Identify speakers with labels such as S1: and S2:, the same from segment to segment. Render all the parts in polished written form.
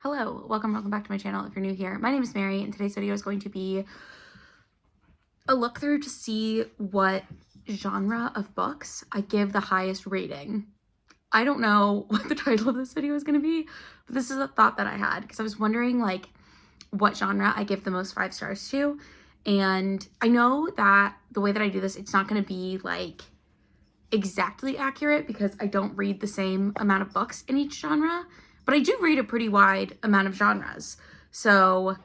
S1: Hello, welcome back to my channel if you're new here. My name is Mary and today's video is going to be a look through to see what genre of books I give the highest rating. I don't know what the title of this video is going to be, but this is a thought that I had because I was wondering like what genre I give the most 5 stars to. And I know that the way that I do this, it's not going to be like exactly accurate because I don't read the same amount of books in each genre. But I do read a pretty wide amount of genres. So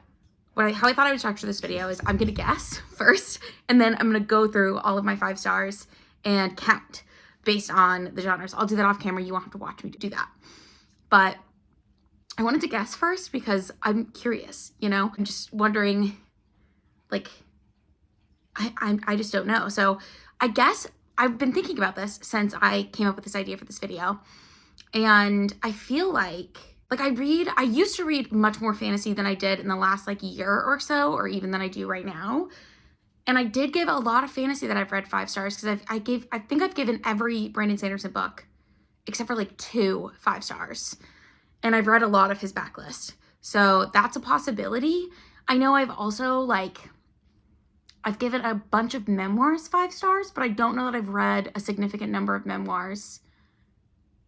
S1: how I thought I would structure this video is I'm going to guess first, and then I'm going to go through all of my 5 stars and count based on the genres. I'll do that off camera. You won't have to watch me do that. But I wanted to guess first because I'm curious, you know? I'm just wondering, like, I just don't know. So I guess I've been thinking about this since I came up with this idea for this video. And I feel like I used to read much more fantasy than I did in the last like year or so, or even than I do right now. And I did give a lot of fantasy that I've read 5 stars because I think I've given every Brandon Sanderson book except for like 2 5 stars. And I've read a lot of his backlist. So that's a possibility. I know I've also I've given a bunch of memoirs 5 stars, but I don't know that I've read a significant number of memoirs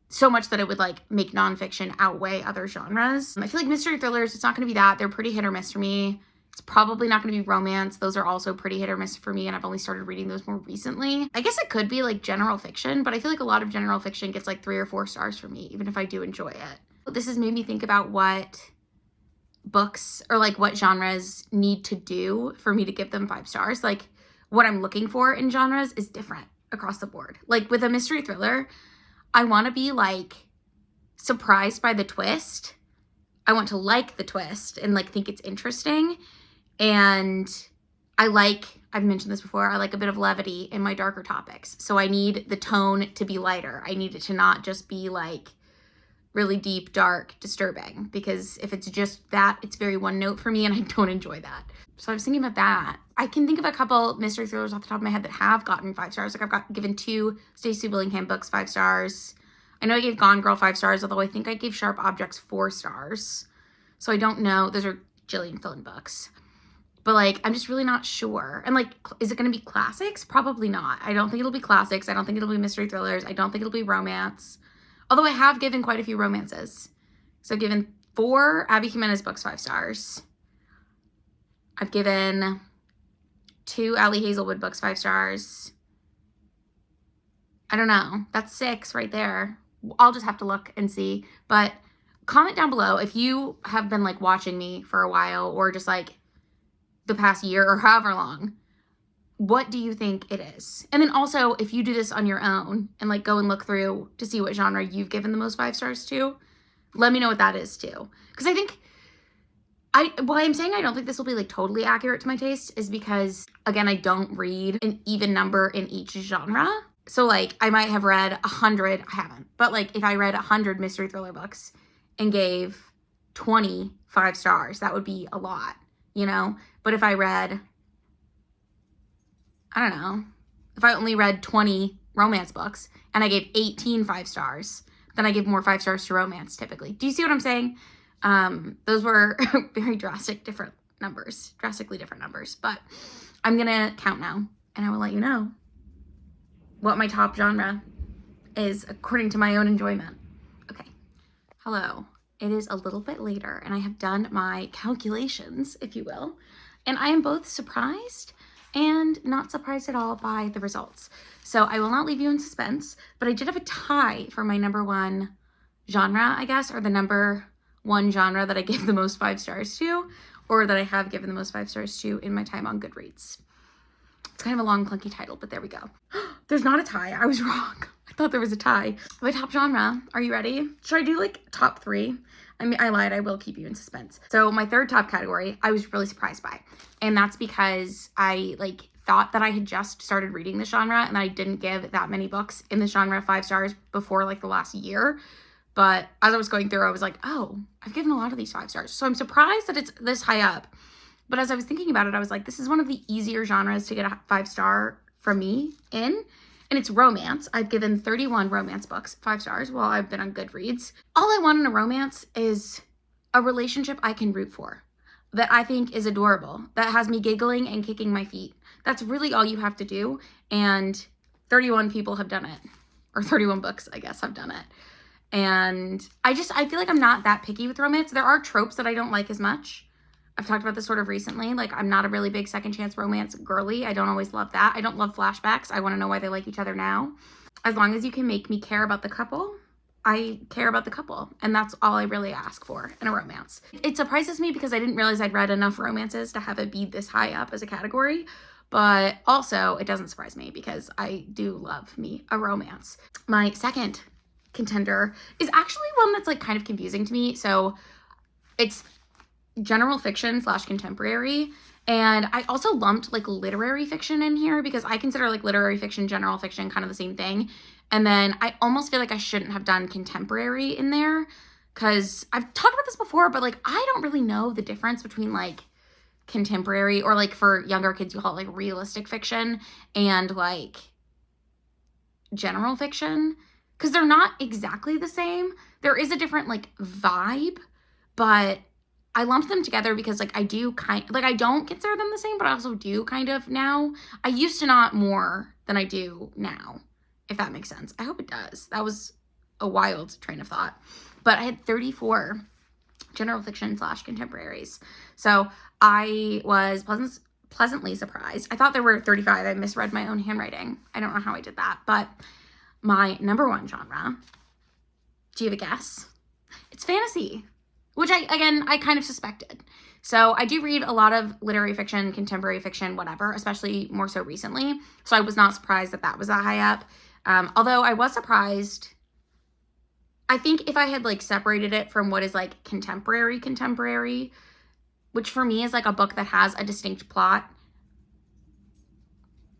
S1: so much that it would like make nonfiction outweigh other genres. I feel like mystery thrillers, it's not going to be that. They're pretty hit or miss for me. It's probably not going to be romance. Those are also pretty hit or miss for me, and I've only started reading those more recently. I guess it could be like general fiction, but I feel like a lot of general fiction gets like 3 or 4 stars for me, even if I do enjoy it. This has made me think about what books or like what genres need to do for me to give them 5 stars. Like what I'm looking for in genres is different across the board. Like with a mystery thriller, I want to be like surprised by the twist. I want to like the twist and like think it's interesting. And I've mentioned this before, I like a bit of levity in my darker topics. So I need the tone to be lighter. I need it to not just be like really deep, dark, disturbing, because if it's just that, it's very one note for me and I don't enjoy that. So I was thinking about that. I can think of a couple mystery thrillers off the top of my head that have gotten 5 stars. Like I've given 2 Stacey Willingham books 5 stars. I know I gave Gone Girl 5 stars, although I think I gave Sharp Objects 4 stars. So I don't know. Those are Gillian Flynn books. But like, I'm just really not sure. And like, is it going to be classics? Probably not. I don't think it'll be classics. I don't think it'll be mystery thrillers. I don't think it'll be romance. Although I have given quite a few romances. So I've given 4 Abby Jimenez books 5 stars. I've given 2 Allie Hazelwood books 5 stars. I don't know. That's 6 right there. I'll just have to look and see. But comment down below if you have been like watching me for a while or just like the past year or however long. What do you think it is? And then also, if you do this on your own and like go and look through to see what genre you've given the most 5 stars to, let me know what that is too. Because I think, why I'm saying I don't think this will be like totally accurate to my taste is because, again, I don't read an even number in each genre. So like, I might have read 100, I haven't, but like if I read 100 mystery thriller books and gave 20 5 stars, that would be a lot, you know? But if I read, I don't know, if I only read 20 romance books and I gave 18 5 stars, then I give more 5 stars to romance typically. Do you see what I'm saying? Those were very drastically different numbers, but I'm going to count now and I will let you know what my top genre is according to my own enjoyment. Okay. Hello. It is a little bit later and I have done my calculations, if you will, and I am both surprised and not surprised at all by the results. So I will not leave you in suspense, but I did have a tie for my number 1 genre, I guess, or the number 1 genre that I gave the most 5 stars to, or that I have given the most 5 stars to in my time on Goodreads. It's kind of a long, clunky title, but there we go. There's not a tie. I was wrong. I thought there was a tie. My top genre. Are you ready? Should I do like top 3? I mean, I lied. I will keep you in suspense. So my third top category, I was really surprised by. And that's because I thought that I had just started reading the genre and I didn't give that many books in the genre 5 stars before like the last year. But as I was going through, I was like, oh, I've given a lot of these 5 stars. So I'm surprised that it's this high up. But as I was thinking about it, I was like, this is one of the easier genres to get a 5 star from me in. And it's romance. I've given 31 romance books 5 stars while I've been on Goodreads. All I want in a romance is a relationship I can root for, that I think is adorable, that has me giggling and kicking my feet. That's really all you have to do. And 31 people have done it, or 31 books, I guess, have done it. And I feel like I'm not that picky with romance. There are tropes that I don't like as much. I've talked about this sort of recently. Like, I'm not a really big second chance romance girly. I don't always love that. I don't love flashbacks. I want to know why they like each other now. As long as you can make me care about the couple, I care about the couple. And that's all I really ask for in a romance. It surprises me because I didn't realize I'd read enough romances to have it be this high up as a category. But also, it doesn't surprise me because I do love me a romance. My second contender is actually one that's like kind of confusing to me. So it's general fiction / contemporary. And I also lumped like literary fiction in here because I consider like literary fiction, general fiction kind of the same thing. And then I almost feel like I shouldn't have done contemporary in there because I've talked about this before, but like I don't really know the difference between like contemporary, or like for younger kids you call it like realistic fiction, and like general fiction, because they're not exactly the same. There is a different like vibe, but I lumped them together because like I don't consider them the same, but I also do kind of now. I used to not more than I do now, if that makes sense. I hope it does. That was a wild train of thought. But I had 34 general fiction / contemporaries. So I was pleasantly surprised. I thought there were 35. I misread my own handwriting. I don't know how I did that. But my number one genre, do you have a guess? It's fantasy, which I kind of suspected. So I do read a lot of literary fiction, contemporary fiction, whatever, especially more so recently. So I was not surprised that that was that high up. Although I was surprised, I think if I had like separated it from what is like contemporary, which for me is like a book that has a distinct plot,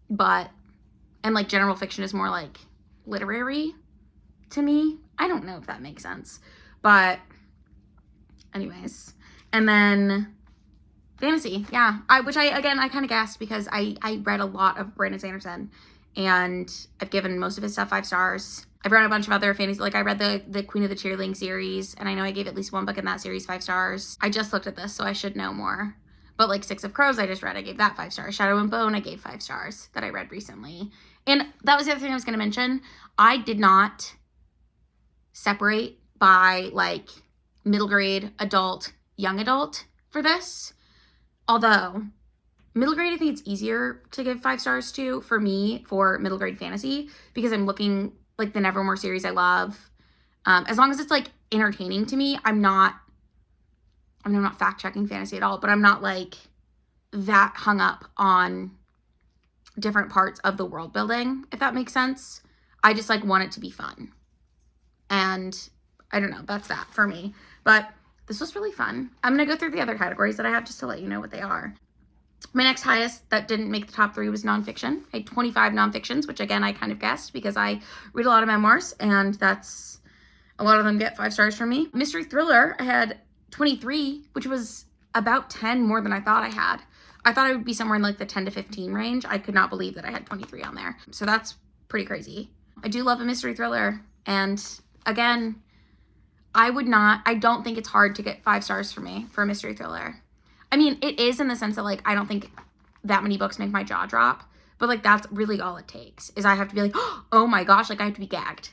S1: and like general fiction is more like literary to me. I don't know if that makes sense, but anyways. And then fantasy, yeah. Which I kind of guessed because I read a lot of Brandon Sanderson, and I've given most of his stuff 5 stars. I've read a bunch of other fantasy, like I read the Queen of the Cheerleading series, and I know I gave at least one book in that series 5 stars. I just looked at this, so I should know more. But like 6 of Crows I just read, I gave that 5 stars. Shadow and Bone I gave 5 stars that I read recently. And that was the other thing I was going to mention. I did not separate by like middle grade, adult, young adult for this. Although middle grade, I think it's easier to give 5 stars to for me for middle grade fantasy because I'm looking like the Nevermore series I love. As long as it's like entertaining to me, I'm not fact checking fantasy at all, but I'm not like that hung up on different parts of the world building, if that makes sense. I just like want it to be fun. And I don't know, that's that for me. But this was really fun. I'm going to go through the other categories that I have just to let you know what they are. My next highest that didn't make the top 3 was nonfiction. I had 25 nonfictions, which again, I kind of guessed because I read a lot of memoirs, and that's a lot of them get 5 stars from me. Mystery thriller, I had 23, which was about 10 more than I thought I had. I thought I would be somewhere in like the 10 to 15 range. I could not believe that I had 23 on there. So that's pretty crazy. I do love a mystery thriller. And again, I don't think it's hard to get 5 stars for me for a mystery thriller. I mean, it is in the sense that like, I don't think that many books make my jaw drop, but like, that's really all it takes is I have to be like, oh my gosh, like I have to be gagged,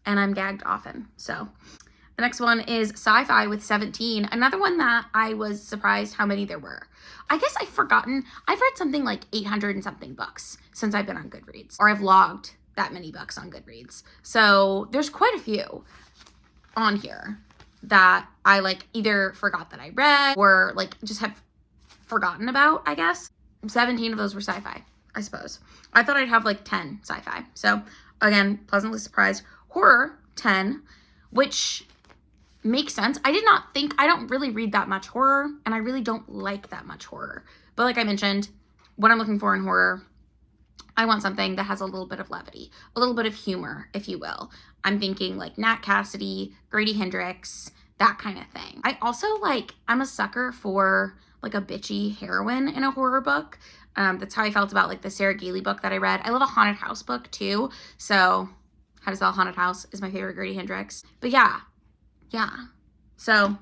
S1: and I'm gagged often. So the next one is sci-fi with 17. Another one that I was surprised how many there were. I guess I've forgotten. I've read something like 800 and something books since I've been on Goodreads, or I've logged that many books on Goodreads. So there's quite a few on here that I like either forgot that I read or like just have forgotten about, I guess. 17 of those were sci-fi, I suppose. I thought I'd have like 10 sci-fi. So again, pleasantly surprised. Horror, 10, which makes sense. I don't really read that much horror, and I really don't like that much horror. But like I mentioned, what I'm looking for in horror, I want something that has a little bit of levity, a little bit of humor, if you will. I'm thinking like Nat Cassidy, Grady Hendrix, that kind of thing. I also I'm a sucker for like a bitchy heroine in a horror book. That's how I felt about like the Sarah Gailey book that I read. I love a haunted house book too. So How to Sell a Haunted House is my favorite Grady Hendrix. But yeah. So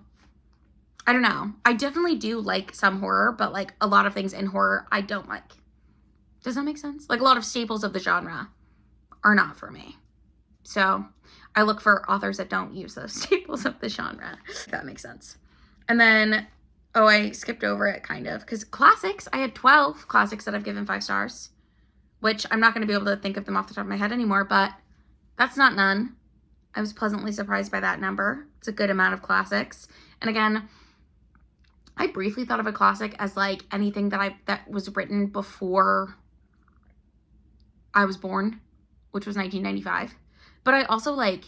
S1: I don't know. I definitely do like some horror, but like a lot of things in horror I don't like. Does that make sense? Like a lot of staples of the genre are not for me. So I look for authors that don't use those staples of the genre, if that makes sense. And then, oh, I skipped over it kind of, because classics, I had 12 classics that I've given 5 stars, which I'm not going to be able to think of them off the top of my head anymore, but that's not none. I was pleasantly surprised by that number. It's a good amount of classics. And again, I briefly thought of a classic as like anything that was written before I was born, which was 1995. But I also like,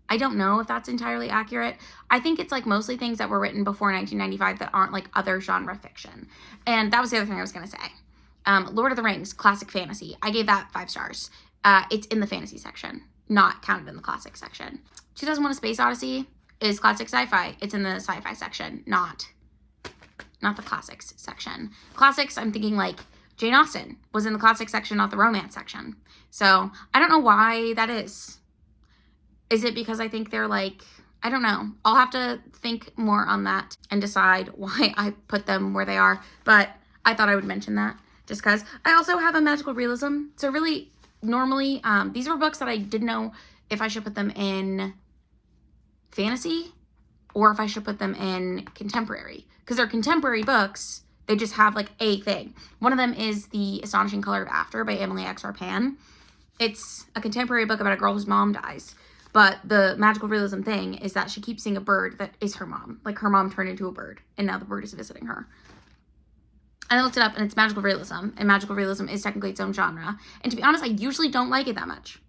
S1: I don't know if that's entirely accurate. I think it's like mostly things that were written before 1995 that aren't like other genre fiction. And that was the other thing I was going to say. Lord of the Rings, classic fantasy. I gave that 5 stars. It's in the fantasy section, not counted in the classic section. 2001: A Space Odyssey is classic sci-fi. It's in the sci-fi section, not the classics section. Classics, I'm thinking like Jane Austen was in the classic section, not the romance section. So I don't know why that is. Is it because I think they're like, I don't know. I'll have to think more on that and decide why I put them where they are. But I thought I would mention that just because. I also have a magical realism. So really, normally, these were books that I didn't know if I should put them in fantasy or if I should put them in contemporary. Because they're contemporary books. They just have like a thing. One of them is The Astonishing Color of After by Emily X. Rappan. It's a contemporary book about a girl whose mom dies. But the magical realism thing is that she keeps seeing a bird that is her mom. Like her mom turned into a bird and now the bird is visiting her. And I looked it up and it's magical realism. And magical realism is technically its own genre. And to be honest, I usually don't like it that much.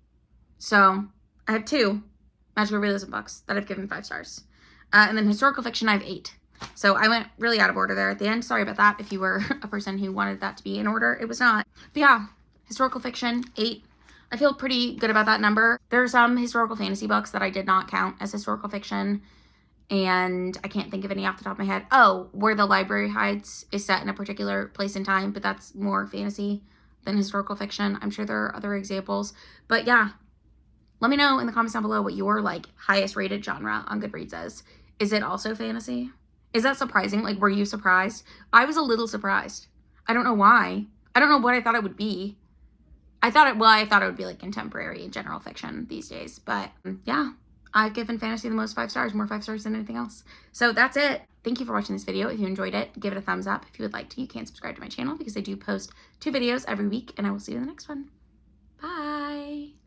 S1: So I have 2 magical realism books that I've given 5 stars. And then historical fiction, I have 8. So I went really out of order there at the end. Sorry about that if you were a person who wanted that to be in order. It was not. But yeah, historical fiction, 8. I feel pretty good about that number. There are some historical fantasy books that I did not count as historical fiction, and I can't think of any off the top of my head. Oh, Where the Library Hides is set in a particular place and time, but that's more fantasy than historical fiction. I'm sure there are other examples, but yeah, let me know in the comments down below what your like highest rated genre on Goodreads is. Is it also fantasy? Is that surprising? Like, were you surprised? I was a little surprised. I don't know why. I don't know what I thought it would be. I thought it would be like contemporary and general fiction these days, but yeah, I've given fantasy the most 5 stars, more 5 stars than anything else. So that's it. Thank you for watching this video. If you enjoyed it, give it a thumbs up. If you would like to, you can subscribe to my channel because I do post 2 videos every week, and I will see you in the next one. Bye.